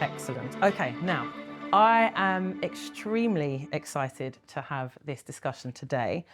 Excellent. Okay, now, I am extremely excited to have this discussion today.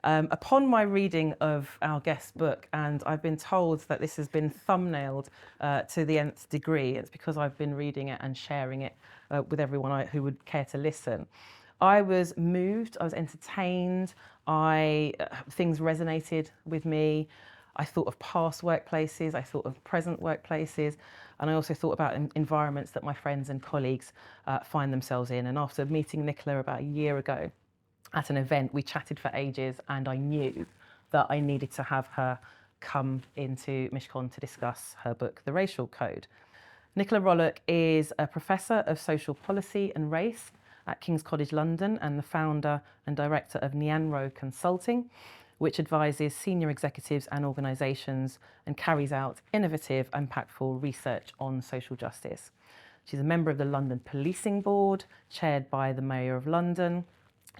Upon my reading of our guest book, and I've been told that this has been thumbnailed to the nth degree, it's because I've been reading it and sharing it with everyone who would care to listen. I was moved, I was entertained, things resonated with me. I thought of past workplaces, I thought of present workplaces, and I also thought about environments that my friends and colleagues find themselves in. And after meeting Nicola about a year ago at an event, we chatted for ages, and I knew that I needed to have her come into Mishcon to discuss her book, The Racial Code. Nicola Rollock is a professor of social policy and race at King's College London and the founder and director of Nianro Consulting, which advises senior executives and organisations and carries out innovative, impactful research on social justice. She's a member of the London Policing Board, chaired by the Mayor of London.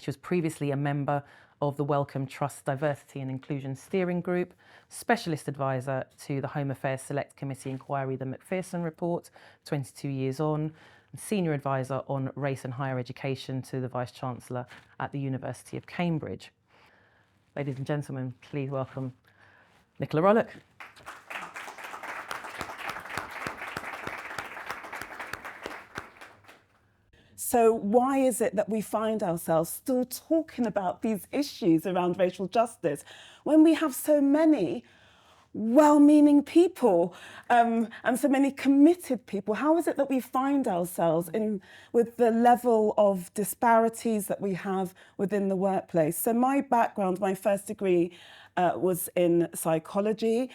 She was previously a member of the Wellcome Trust Diversity and Inclusion Steering Group, specialist advisor to the Home Affairs Select Committee inquiry, the Macpherson Report, 22 years on, and senior advisor on race and higher education to the Vice-Chancellor at the University of Cambridge. Ladies and gentlemen, please welcome Nicola Rollock. So why is it that we find ourselves still talking about these issues around racial justice when we have so many well-meaning people and so many committed people? How is it that we find ourselves with the level of disparities that we have within the workplace? So my background, my first degree was in psychology,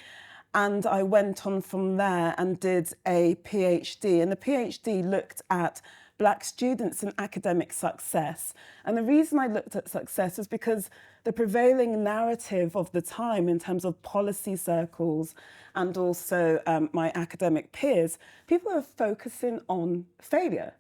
and I went on from there and did a PhD. And the PhD looked at Black students and academic success. And the reason I looked at success is because the prevailing narrative of the time in terms of policy circles and also my academic peers, people are focusing on failure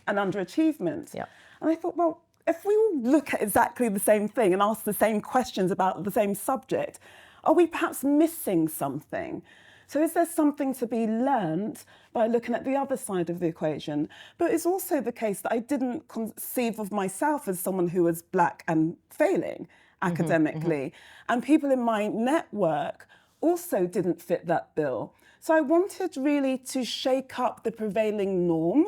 and underachievement. Yeah. And I thought, well, if we all look at exactly the same thing and ask the same questions about the same subject, are we perhaps missing something? So is there something to be learned by looking at the other side of the equation? But it's also the case that I didn't conceive of myself as someone who was Black and failing academically. And people in my network also didn't fit that bill. So I wanted really to shake up the prevailing norm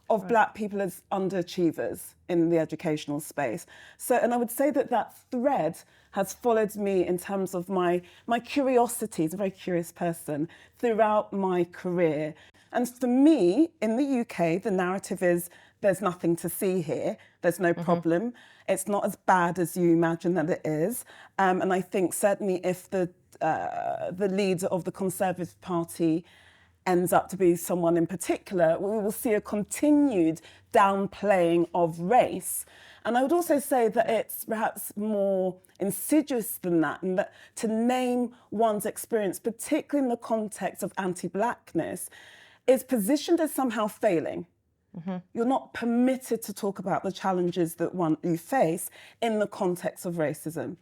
of Black people as underachievers in the educational space. So, and I would say that that thread has followed me in terms of my curiosity, as a very curious person, throughout my career. And for me, in the UK, the narrative is there's nothing to see here, there's no problem, it's not as bad as you imagine that it is. And I think certainly if the leader of the Conservative Party ends up to be someone in particular, we will see a continued downplaying of race. And I would also say that it's perhaps more insidious than that, and that to name one's experience, particularly in the context of anti-Blackness, is positioned as somehow failing. You're not permitted to talk about the challenges that you face in the context of racism.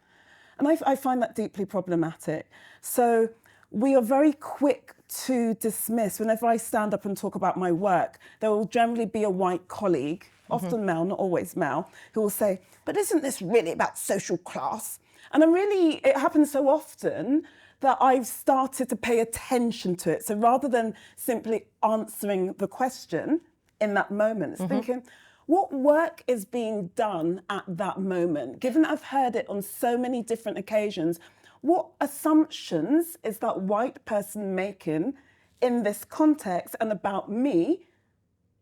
And I find that deeply problematic. So we are very quick to dismiss. Whenever I stand up and talk about my work, there will generally be a white colleague, often male, not always male, who will say, but isn't this really about social class? And it happens so often that I've started to pay attention to it. So rather than simply answering the question in that moment, it's thinking, what work is being done at that moment? Given that I've heard it on so many different occasions, what assumptions is that white person making in this context and about me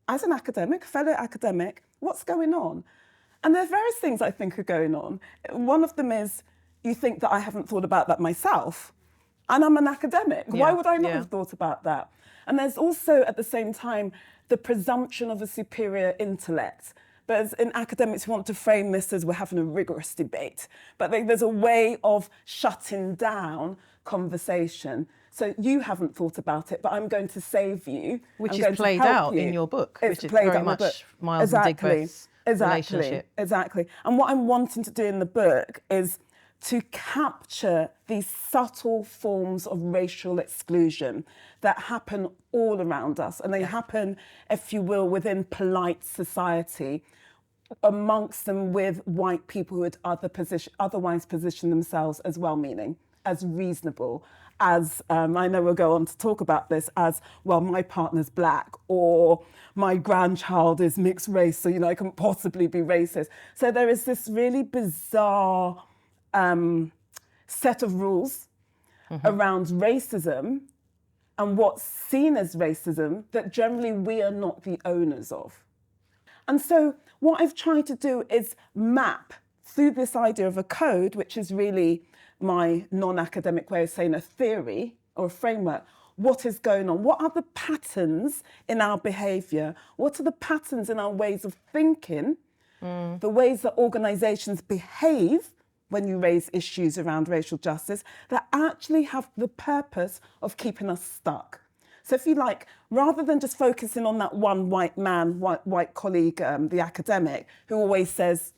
as an academic, fellow academic, what's going on? And there are various things I think are going on. One of them is you think that I haven't thought about that myself, and I'm an academic. Why would I not have thought about that? And there's also, at the same time, the presumption of a superior intellect. But as in academics, we want to frame this as we're having a rigorous debate. But there's a way of shutting down conversation. So you haven't thought about it, but I'm going to save you. Which is played out in your book, which is very much Miles and Digbert's relationship. Exactly. And what I'm wanting to do in the book is to capture these subtle forms of racial exclusion that happen all around us. And they happen, if you will, within polite society, amongst them with white people who would otherwise position themselves as well-meaning, as reasonable, as, I know we'll go on to talk about this, as, well, my partner's black, or my grandchild is mixed race, so, I couldn't possibly be racist. So there is this really bizarre set of rules around racism and what's seen as racism that generally we are not the owners of. And so what I've tried to do is map through this idea of a code, which is really my non-academic way of saying a theory or a framework, what is going on? What are the patterns in our behaviour? What are the patterns in our ways of thinking? The ways that organisations behave when you raise issues around racial justice that actually have the purpose of keeping us stuck. So if you like, rather than just focusing on that one white man, white colleague, the academic, who always says,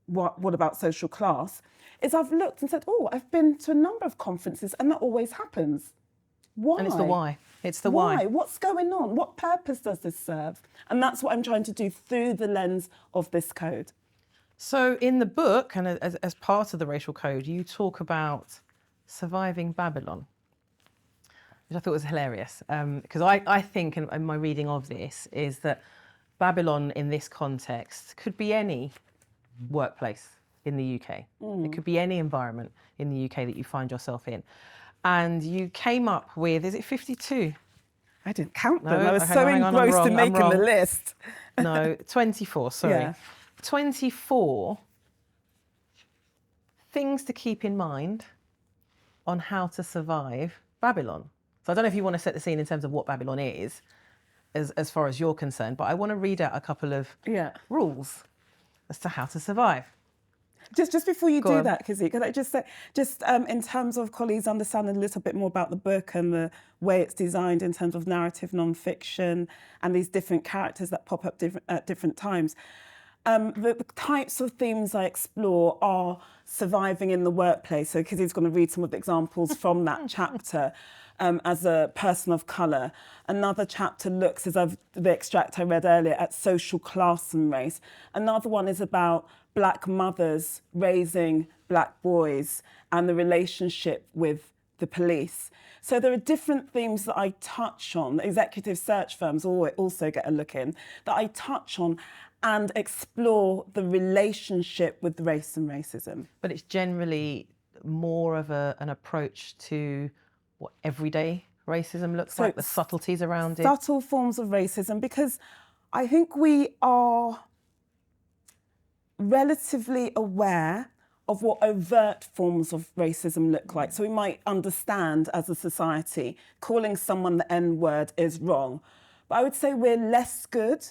what about social class? Is I've looked and said, I've been to a number of conferences and that always happens. Why? And it's the why. It's the why. What's going on? What purpose does this serve? And that's what I'm trying to do through the lens of this code. So in the book, and as part of the racial code, you talk about surviving Babylon, which I thought was hilarious. Because I think, in my reading of this, is that Babylon in this context could be any workplace in the UK. It could be any environment in the UK that you find yourself in. And you came up with, is it 52? I didn't count them. No, I was hang so on, I'm engrossed wrong, in I'm making the wrong. list. No, 24, sorry. Yeah. 24 things to keep in mind on how to survive Babylon. So I don't know if you want to set the scene in terms of what Babylon is, as far as you're concerned, but I want to read out a couple of rules as to how to survive. Just before you Go do on. that, Kizzy, could I just say, in terms of colleagues understanding a little bit more about the book and the way it's designed in terms of narrative non-fiction and these different characters that pop up at different times, the types of themes I explore are surviving in the workplace. So Kizzy's going to read some of the examples from that chapter. As a person of colour. Another chapter looks, as the extract I read earlier, at social class and race. Another one is about black mothers raising black boys and the relationship with the police. So there are different themes that I touch on, executive search firms also get a look in, that I touch on and explore the relationship with race and racism. But it's generally more of an approach to what everyday racism looks like, the subtleties around it. Subtle forms of racism, because I think we are relatively aware of what overt forms of racism look like. So we might understand as a society calling someone the N-word is wrong. But I would say we're less good,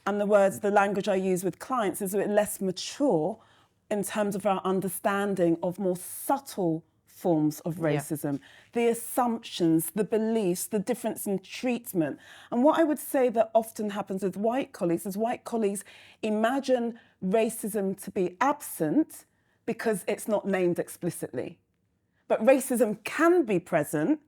and the language I use with clients is we're less mature in terms of our understanding of more subtle forms of racism, the assumptions, the beliefs, the difference in treatment. And what I would say that often happens with white colleagues is white colleagues imagine racism to be absent because it's not named explicitly. But racism can be present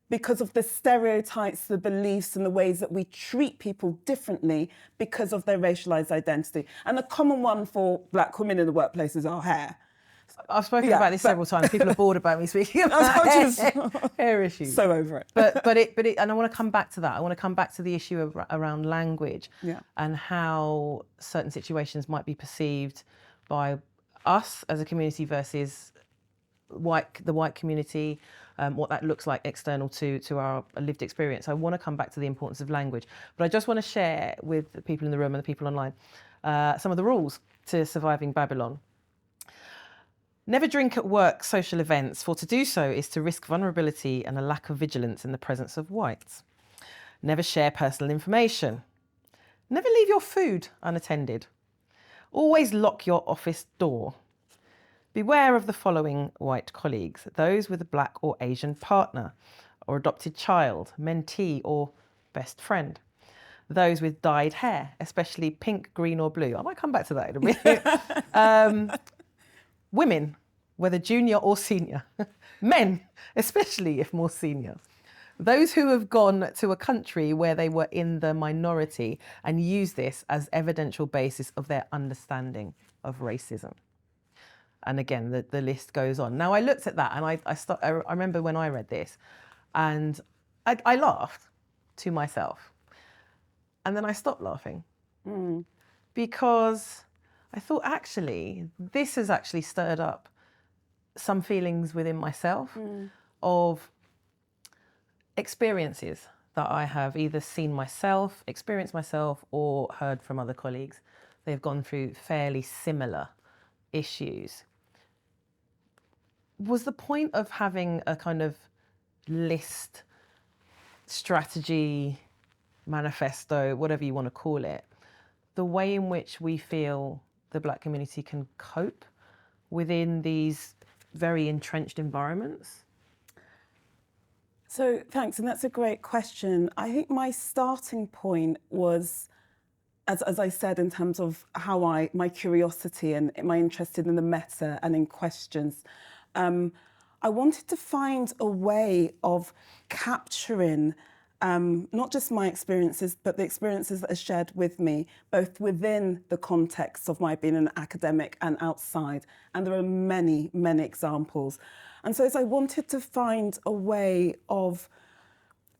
because of the stereotypes, the beliefs, and the ways that we treat people differently because of their racialised identity. And a common one for black women in the workplace is our hair. I've spoken about this several times. People are bored about me speaking about hair issues. So over it. But and I want to come back to that. I want to come back to the issue around language and how certain situations might be perceived by us as a community versus the white community, what that looks like external to our lived experience. I want to come back to the importance of language, but I just want to share with the people in the room and the people online some of the rules to surviving Babylon. Never drink at work social events, for to do so is to risk vulnerability and a lack of vigilance in the presence of whites. Never share personal information. Never leave your food unattended. Always lock your office door. Beware of the following white colleagues: those with a black or Asian partner, or adopted child, mentee, or best friend. Those with dyed hair, especially pink, green, or blue. I might come back to that in a minute. women, whether junior or senior, men, especially if more senior, those who have gone to a country where they were in the minority and use this as evidential basis of their understanding of racism. And again, the list goes on. Now, I looked at that and I remember when I read this and I laughed to myself. And then I stopped laughing because I thought, actually, this has actually stirred up some feelings within myself of experiences that I have either seen myself, experienced myself, or heard from other colleagues. They've gone through fairly similar issues. Was the point of having a kind of list, strategy, manifesto, whatever you want to call it, the way in which we feel the Black community can cope within these very entrenched environments? So thanks, and that's a great question. I think my starting point was, as I said, in terms of how my curiosity and my interest in the meta and in questions, I wanted to find a way of capturing not just my experiences, but the experiences that are shared with me, both within the context of my being an academic and outside. And there are many, many examples. And so as I wanted to find a way of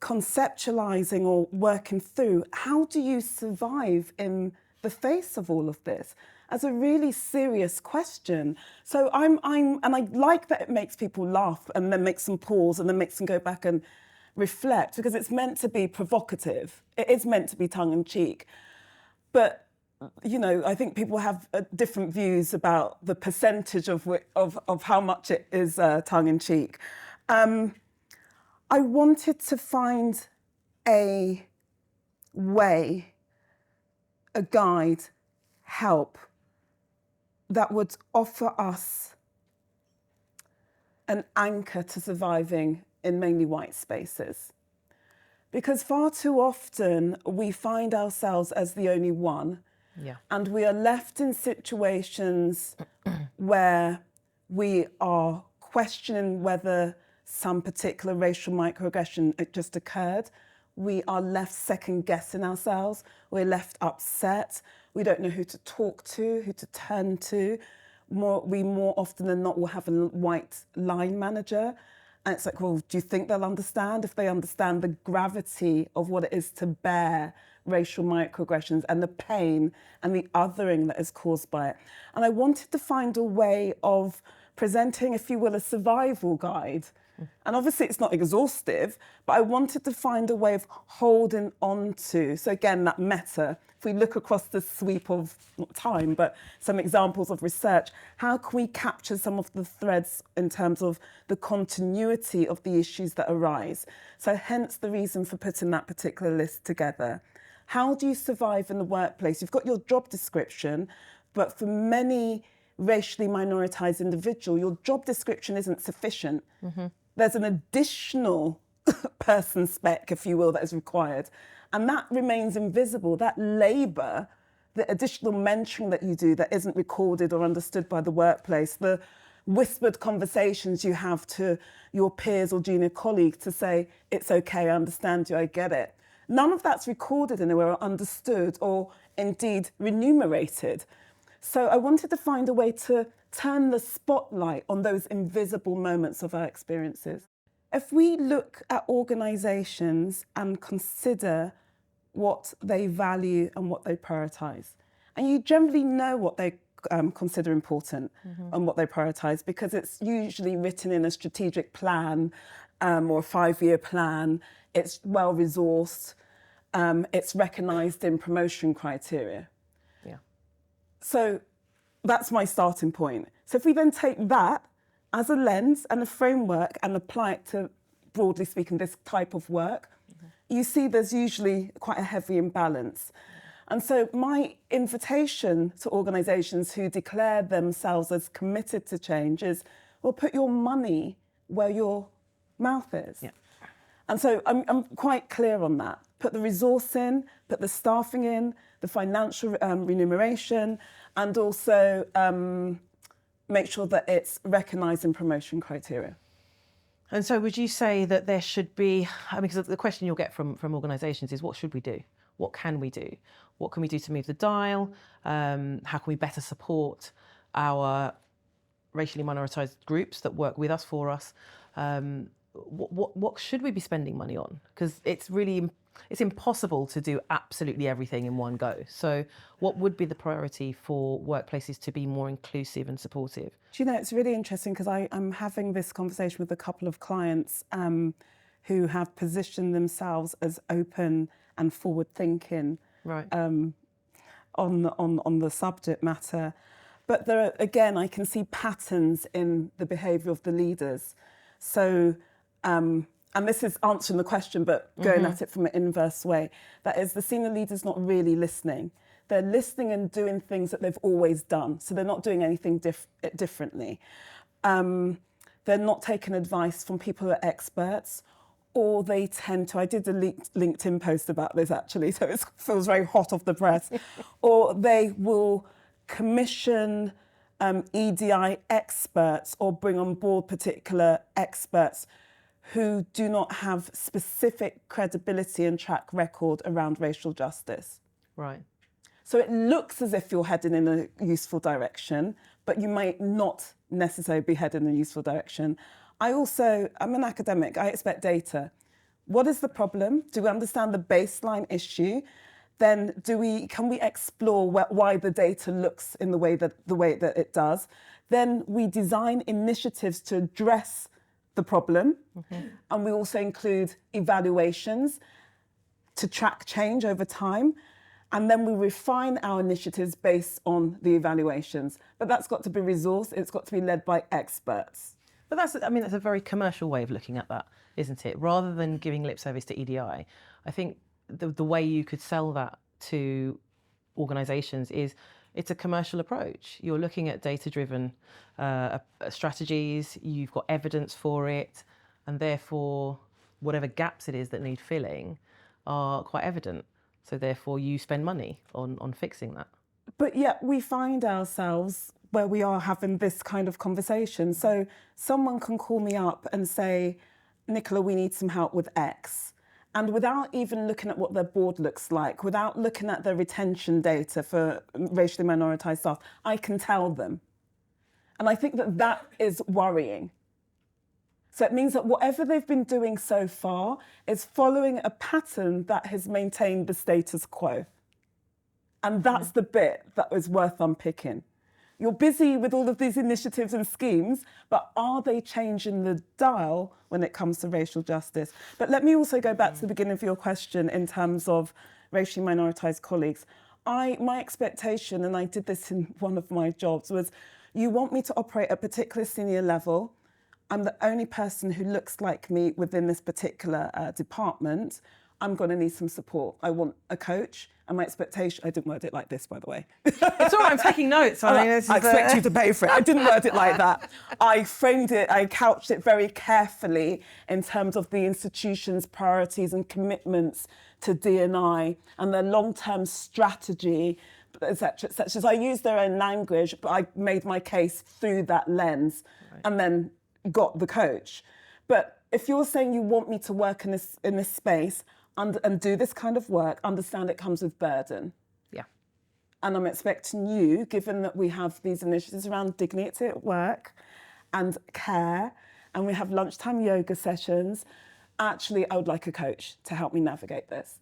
conceptualizing or working through, how do you survive in the face of all of this? As a really serious question. So and I like that it makes people laugh and then makes them pause and then makes them go back and reflect, because it's meant to be provocative. It is meant to be tongue in cheek. But, you know, I think people have different views about the percentage of how much it is tongue in cheek. I wanted to find a way, a guide, help that would offer us an anchor to surviving in mainly white spaces. Because far too often we find ourselves as the only one, and we are left in situations where we are questioning whether some particular racial microaggression just occurred. We are left second guessing ourselves. We're left upset. We don't know who to talk to, who to turn to. We more often than not will have a white line manager. And it's like, well, do you think they'll understand? If they understand the gravity of what it is to bear racial microaggressions and the pain and the othering that is caused by it. And I wanted to find a way of presenting, if you will, a survival guide. And obviously it's not exhaustive, but I wanted to find a way of holding on to. So again, that meta, if we look across the sweep of, not time, but some examples of research, how can we capture some of the threads in terms of the continuity of the issues that arise? So hence the reason for putting that particular list together. How do you survive in the workplace? You've got your job description, but for many racially minoritized individuals, your job description isn't sufficient. There's an additional person spec, if you will, that is required. And that remains invisible. That labour, the additional mentoring that you do that isn't recorded or understood by the workplace, the whispered conversations you have to your peers or junior colleagues to say, it's okay, I understand you, I get it. None of that's recorded anywhere or understood or indeed remunerated. So I wanted to find a way to turn the spotlight on those invisible moments of our experiences. If we look at organisations and consider what they value and what they prioritise, and you generally know what they consider important and what they prioritise, because it's usually written in a strategic plan or a 5-year plan, it's well-resourced, it's recognised in promotion criteria. So that's my starting point. So if we then take that as a lens and a framework and apply it to, broadly speaking, this type of work, you see there's usually quite a heavy imbalance. And so my invitation to organisations who declare themselves as committed to change is, well, put your money where your mouth is. And so I'm quite clear on that. Put the resource in, put the staffing in, the financial remuneration, and also make sure that it's recognised in promotion criteria. And so would you say that there should be, because the question you'll get from organisations is, what should we do? What can we do? What can we do to move the dial? How can we better support our racially minoritised groups that work with us, for us? What should we be spending money on? Because it's impossible to do absolutely everything in one go. So what would be the priority for workplaces to be more inclusive and supportive? Do you know, it's really interesting because I'm having this conversation with a couple of clients who have positioned themselves as open and forward thinking Right. on the subject matter. But there are, again, I can see patterns in the behaviour of the leaders. So, and this is answering the question, but going at it from an inverse way. That is, the senior leader's not really listening. They're listening and doing things that they've always done. So they're not doing anything differently. They're not taking advice from people who are experts, or they tend to, I did a LinkedIn post about this actually, so it feels very hot off the press, or they will commission EDI experts or bring on board particular experts who do not have specific credibility and track record around racial justice. Right. So it looks as if you're heading in a useful direction, but you might not necessarily be heading in a useful direction. I'm an academic, I expect data. What is the problem? Do we understand the baseline issue? Then can we explore why the data looks in the way that it does? Then we design initiatives to address the problem. And we also include evaluations to track change over time. And then we refine our initiatives based on the evaluations. But that's got to be resourced, it's got to be led by experts. But that's a very commercial way of looking at that, isn't it? Rather than giving lip service to EDI, I think the way you could sell that to organisations is it's a commercial approach. You're looking at data-driven strategies, you've got evidence for it, and therefore whatever gaps it is that need filling are quite evident. So therefore you spend money on fixing that. But yet we find ourselves where we are having this kind of conversation. So someone can call me up and say, Nicola, we need some help with X. And without even looking at what their board looks like, without looking at their retention data for racially minoritized staff, I can tell them. And I think that is worrying. So it means that whatever they've been doing so far is following a pattern that has maintained the status quo. And that's the bit that is worth unpicking. You're busy with all of these initiatives and schemes, but are they changing the dial when it comes to racial justice? But let me also go back to the beginning of your question in terms of racially minoritized colleagues. My expectation, and I did this in one of my jobs, was you want me to operate at a particular senior level. I'm the only person who looks like me within this particular department. I'm going to need some support. I want a coach. And my expectation, I didn't word it like this, by the way. It's all right, I'm taking notes. I expect you to pay for it. I didn't word it like that. I framed it, I couched it very carefully in terms of the institution's priorities and commitments to D&I and their long-term strategy, et cetera, et cetera. So I used their own language, but I made my case through that lens and then got the coach. But if you're saying you want me to work in this space, and do this kind of work, understand it comes with burden. Yeah. And I'm expecting you, given that we have these initiatives around dignity at work and care, and we have lunchtime yoga sessions, actually, I would like a coach to help me navigate this.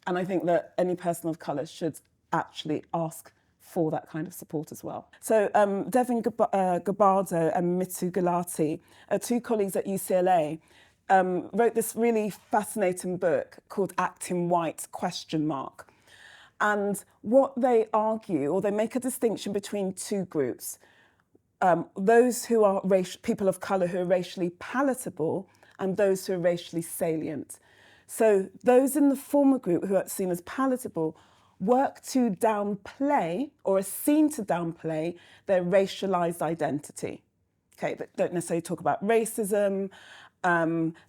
And I think that any person of colour should actually ask for that kind of support as well. So Devin Gabardo and Mithu Gulati are two colleagues at UCLA wrote this really fascinating book called Acting White ? And what they argue, or they make a distinction between two groups, those who are people of colour who are racially palatable and those who are racially salient. So those in the former group who are seen as palatable work to downplay or are seen to downplay their racialised identity. Okay, they don't necessarily talk about racism.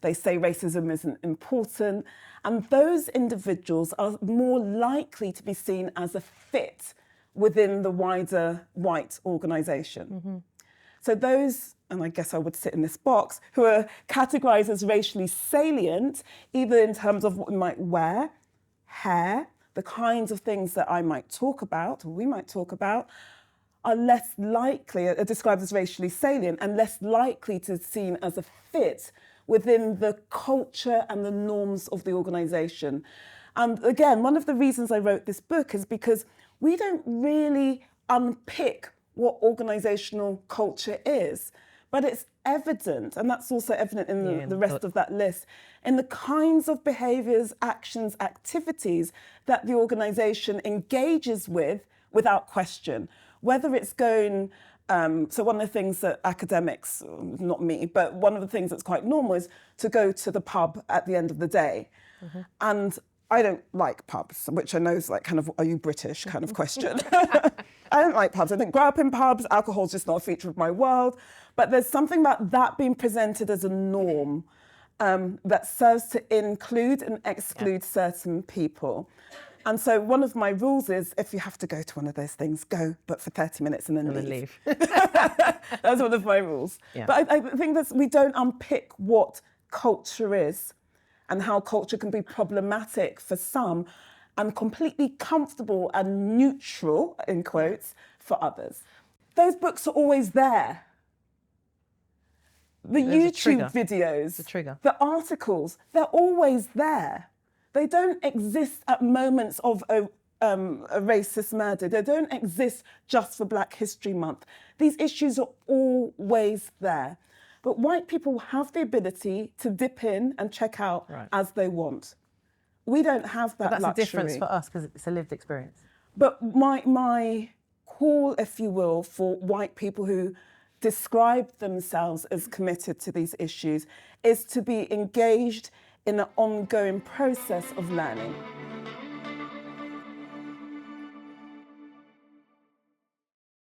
They say racism isn't important. And those individuals are more likely to be seen as a fit within the wider white organisation. So those, and I guess I would sit in this box, who are categorised as racially salient, either in terms of what we might wear, hair, the kinds of things that I might talk about, or we might talk about, are less likely, are described as racially salient and less likely to be seen as a fit within the culture and the norms of the organisation. And again, one of the reasons I wrote this book is because we don't really unpick what organisational culture is, but it's evident, and that's also evident in the rest of that list, in the kinds of behaviours, actions, activities that the organisation engages with without question. Whether it's going, so one of the things that academics, not me, but one of the things that's quite normal is to go to the pub at the end of the day. Mm-hmm. And I don't like pubs, which I know is like kind of, are you British kind of question. I don't like pubs. I didn't grow up in pubs. Alcohol's just not a feature of my world. But there's something about that being presented as a norm that serves to include and exclude certain people. And so one of my rules is, if you have to go to one of those things, go, but for 30 minutes and then leave. That's one of my rules. Yeah. But I think that we don't unpick what culture is and how culture can be problematic for some and completely comfortable and neutral, in quotes, for others. Those books are always there. The YouTube videos, the articles, they're always there. They don't exist at moments of a racist murder. They don't exist just for Black History Month. These issues are always there. But white people have the ability to dip in and check out as they want. We don't have that luxury. But that's a difference for us because it's a lived experience. But my call, if you will, for white people who describe themselves as committed to these issues is to be engaged in an ongoing process of learning.